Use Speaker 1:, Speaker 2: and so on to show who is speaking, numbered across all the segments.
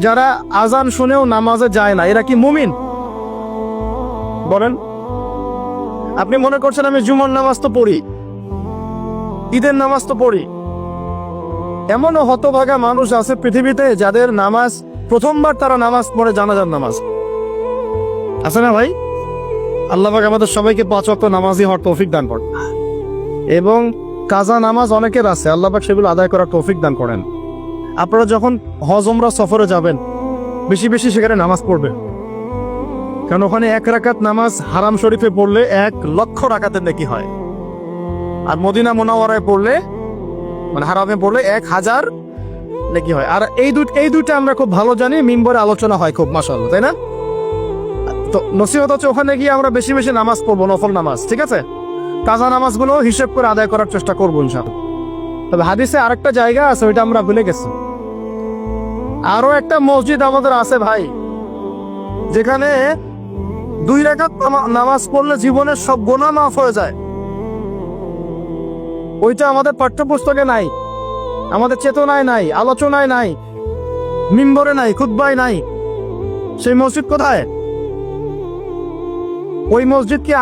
Speaker 1: যারা আজান শুনেও নামাজে যায় না, এরা কি মুমিন? বলেন। আপনি মনে করছেন আমি জুমার নামাজ তো পড়ি, ঈদের নামাজ তো পড়ি। এমনও হতভাগা মানুষ আছে পৃথিবীতে যাদের নামাজ প্রথমবার তারা নামাজ পড়ে জানাজার নামাজ। আছে না ভাই? আল্লাহ পাক আমাদের সবাইকে 5 ওয়াক্ত নামাজি হওয়ার তৌফিক দান করেন, এবং কাজা নামাজ অনেকের আছে, আল্লাহ পাক সেগুলো আদায় করার তৌফিক দান করেন। আপনারা যখন হজ উমরা সফরে যাবেন বেশি বেশি সেখানে নামাজ পড়বেন, কারণ ওখানে 1 রাকাত নামাজ হারাম শরীফে পড়লে 1 লক্ষ রাকাতের নেকি হয়, আর মদিনা মুনাওয়ারায় পড়লে মানে হারামে পড়লে 1000 নেকি হয়। আর এই দুইটা আমরা খুব ভালো জানি, মিম্বরে আলোচনা হয় খুব, মাশাআল্লাহ, তাই না? তো নসিহত হচ্ছে ওখানে গিয়ে আমরা বেশি বেশি নামাজ পড়বো, নফল নামাজ, ঠিক আছে? কাজা নামাজগুলো হিসেব করে আদায় করার চেষ্টা করবো ইনশাআল্লাহ। তবে হাদিসে আরেকটা জায়গা আছে, ওইটা আমরা ভুলে গেছি। আরো একটা মসজিদ আমাদের আছে ভাই, যেখানে 2 রাকাত নামাজ পড়লে জীবনের সব গুনাহ মাফ হয়ে যায়। ওইটা আমাদের পাঠ্যপুস্তকে নাই, আমাদের চেতনায় নাই, আলোচনায় নাই, মিম্বরে নাই, খুতবায় নাই। সেই মসজিদ কোথায়? ওই মসজিদ কি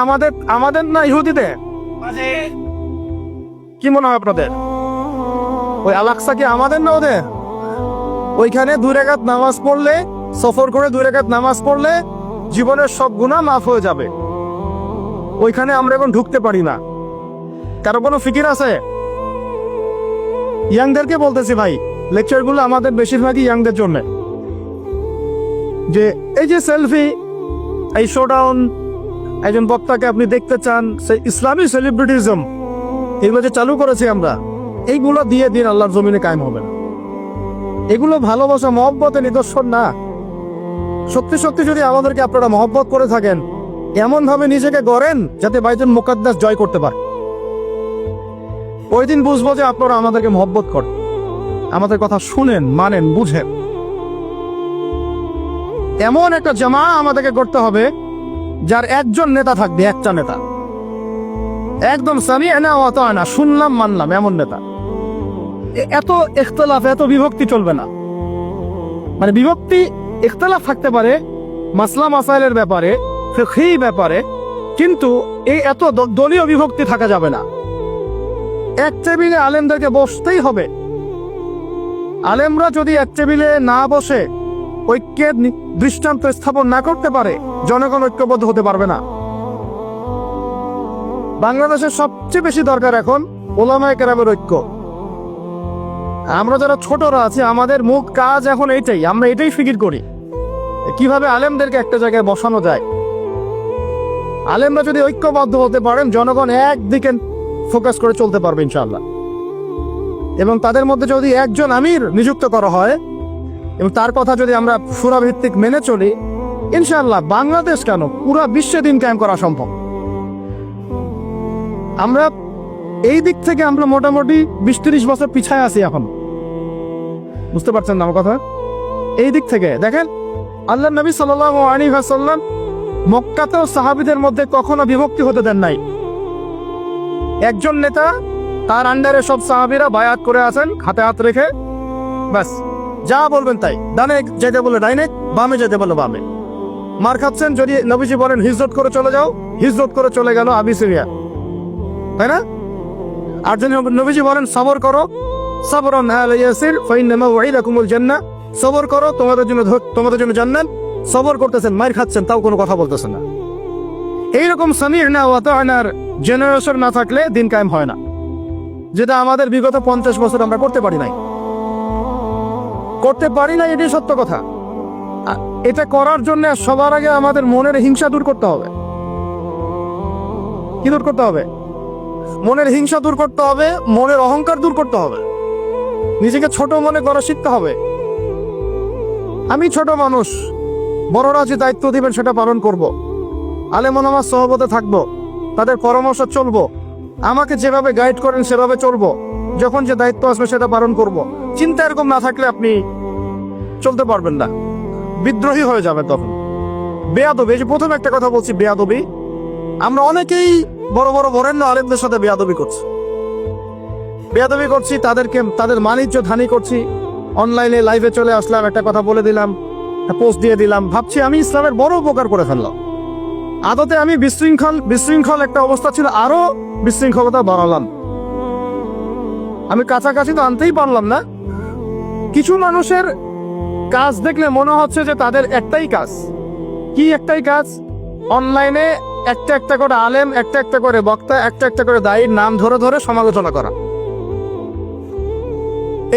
Speaker 1: আমাদের না ইহুদিদের? কি মনে হয় আপনাদের? ওই আল-আকসা কি আমাদের না ওদের? ওইখানে 2 রাকাত নামাজ পড়লে, সফর করে 2 রাকাত নামাজ পড়লে জীবনের সব গুনাহ মাফ হয়ে যাবে। ওইখানে আমরা এখন ঢুকতে পারি না। কারো কোনো ফিকির আছে? ইয়াংদেরকে বলতেছি ভাই, লেকচারগুলো আমাদের বেশিরভাগই ইয়াংদের জন্য। যে এই যে সেলফি, এই শোডাউন, একজন বক্তাকে আপনি দেখতে চান, সেই ইসলামী সেলিব্রিটিজম, এগুলো যে চালু করেছি আমরা, এইগুলো দিয়ে দিন আল্লাহর জমিনে কায়েম হবে না। এগুলো ভালোবাসা মহব্বতের নিদর্শন না। সত্যি সত্যি যদি আমাদেরকে আপনারা মহব্বত করে থাকেন, এমন ভাবে নিজেকে গড়েন যাতে বাইতুল মুকাদ্দাস জয় করতে পারে। ওই দিন বুঝবো যে আপনারা আমাদেরকে মহব্বত করেন, আমাদের কথা শুনেন, মানেন, বুঝেন। এমন একটা জামা আমাদেরকে করতে হবে যার একজন নেতা থাকবে, একটা নেতা, একদম সামি'না ওয়া আতা'না, শুনলাম মানলাম, এমন নেতা। এত ইখতিলাফ, এত বিভক্তি চলবে না। মানে বিভক্তি, ইখতিলাফ থাকতে পারে মাসলা মাসাইলের ব্যাপারে, ফিকহি ব্যাপারে, কিন্তু এই এত দলীয় বিভক্তি থাকা যাবে না। এক টেবিলে আলেমদেরকে বসতেই হবে। আলেমরা যদি এক টেবিলে না বসে ঐক্যের দৃষ্টান্ত স্থাপন না করতে পারে, জনগণ ঐক্যবদ্ধ হতে পারবে না। বাংলাদেশের সবচেয়ে বেশি দরকার এখন উলামায়ে কেরামের ঐক্য। আমরা যারা ছোটরা আছি, আমাদের মুখ কাজ এখন এইটাই, আমরা এটাই ফিকির করি কিভাবে আলেমদেরকে একটা জায়গায় বসানো যায়। আলেমরা যদি ঐক্যবদ্ধ হতে পারেন, জনগণ একদিকে ফোকাস করে চলতে পারবে ইনশাআল্লাহ। এবং তাদের মধ্যে যদি একজন আমির নিযুক্ত করা হয় এবং তার কথা যদি আমরা সূরা ভিত্তিক মেনে চলি, ইনশাআল্লাহ বাংলাদেশ কেন, পুরো বিশ্বে দিন কায়েম করা সম্ভব। আমরা এই দিক থেকে আমরা মোটামুটি 20-30 বছর পিছায় আছি এখন, বুঝতে পারছেন না আমার কথা? এই দিক থেকে দেখেন, আল্লাহ নবী সাল্লাল্লাহু আলাইহি ওয়াসাল্লাম মক্কাতেও সাহাবীদের মধ্যে কখনো বিভক্তি হতে দেন নাই। একজন নেতা, তার আন্ডারে সব সাহাবীরা বায়াত করে আছেন, হাতে হাত রেখে, বাস যা বলবেন তাই। ডানে যেতে বলে ডাইনে, বামে যেতে বলে বামে। মার খাচ্ছেন, যদি নবীজি বলেন হিজরত করে চলে যাও, হিজরত করে চলে গেল আবিসিনিয়া, তাই না? আর যদি নবীজি বলেন সবর করো, সাবরান আলা ইয়াসির ফাইন্না মাওইদাকুমুল জান্নাহ, সবর করো, তোমাদের জন্য জান্নাত। সবর করতেছেন, মার খাচ্ছেন, তাও কোনো কথা বলতেছেন না। এইরকম সামি'না ওয়া আতা'নার জেনারেশন না থাকলে দিন কায়েম হয় না, যেটা আমাদের বিগত 50 বছর আমরা করতে পারি নাই। এটাই সত্য কথা। এটা করার জন্য সবার আগে আমাদের মনের হিংসা দূর করতে হবে। কি দূর করতে হবে? মনের হিংসা দূর করতে হবে, মনের অহংকার দূর করতে হবে, নিজেকে ছোট মনে করা শিখতে হবে। আমি ছোট মানুষ, বড়রা যে দায়িত্ব দিবেন সেটা পালন করব। আলেম ওলামার সহবতে থাকবো, তাদের পরামর্শ চলবো, আমাকে যেভাবে গাইড করেন সেভাবে চলবো, যখন যে দায়িত্ব আসবে সেটা পালন করব। চিন্তা এরকম না থাকলে আপনি চলতে পারবেন না, বিদ্রোহী হয়ে যাবে তখন। বেয়াদবি, এই যে প্রথম একটা কথা বলছি, বেয়াদবি। আমরা অনেকেই বড় বড় বরেণ্য আলেমদের সাথে বেয়াদবি করছি, তাদের মানিজ্য হানি করছি, অনলাইনে লাইভে চলে আসলাম, একটা কথা বলে দিলাম, একটা পোস্ট দিয়ে দিলাম, ভাবছি আমি ইসলামের বড় উপকার করে ফেললাম। আদতে আমি বিশৃঙ্খল একটা অবস্থা ছিল, আরো বিশৃঙ্খলতা বাড়ালাম। আমি কাছাকাছি তো আনতেই পারলাম না। কিছু মানুষের কাজ দেখলে মনে হচ্ছে যে তাদের একটাই কাজ। কি একটাই কাজ? অনলাইনে একটা একটা করে আলেম, একটা একটা করে বক্তা, একটা একটা করে দায়ীর নাম ধরে ধরে সমালোচনা করা।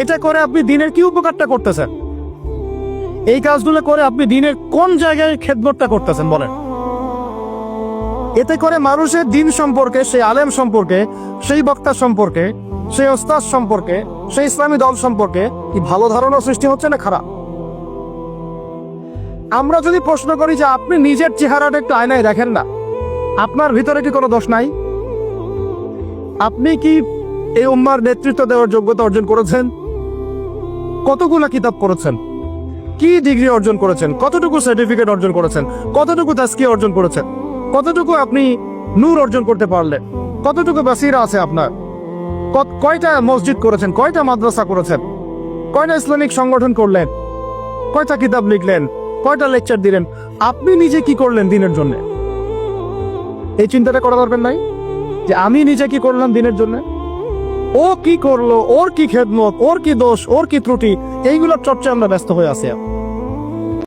Speaker 1: এটা করে আপনি দিনের কি উপকারটা করতেছেন? এই কাজগুলো করে আপনি দিনের কোন জায়গায় খেদমতটা করতেছেন বলেন? এতে করে মানুষের দিন সম্পর্কে, সেই আলেম সম্পর্কে, সেই বক্তা সম্পর্কে, সেই ওস্তাদ সম্পর্কে, সেই ইসলামী দল সম্পর্কে কি ভালো ধারণা সৃষ্টি হচ্ছে না খারাপ? আমরা যদি প্রশ্ন করি যে আপনি নিজের চেহারাটা একটু আয়নায় দেখেন না, আপনার ভিতরে কি কোনো দোষ নাই? আপনি কি এই উম্মার নেতৃত্ব দেওয়ার যোগ্যতা অর্জন করেছেন? কতগুলো কিতাব পড়েছেন? কি ডিগ্রি অর্জন করেছেন? কতটুকু সার্টিফিকেট অর্জন করেছেন? কতটুকু তাজকিয়া অর্জন করেছেন? কতটুকু আপনি নূর অর্জন করতে পারলেন? কতটুকু বাসিরা আছে আপনার? কয়টা মসজিদ করেছেন? কয়টা মাদ্রাসা করেছেন? কয়টা ইসলামিক সংগঠন করলেন? কয়টা কিতাব লিখলেন? কয়টা লেকচার দিলেন? আপনি নিজে কি করলেন দিনের জন্য? এই চিন্তাটা করা দরকার নাই যে আমি নিজে কি করলাম দিনের জন্য? ও কি করলো, ওর কি খেদমত, ওর কি দোষ, ওর কি ত্রুটি, এইগুলোর চর্চা আমরা ব্যস্ত হয়ে আছি।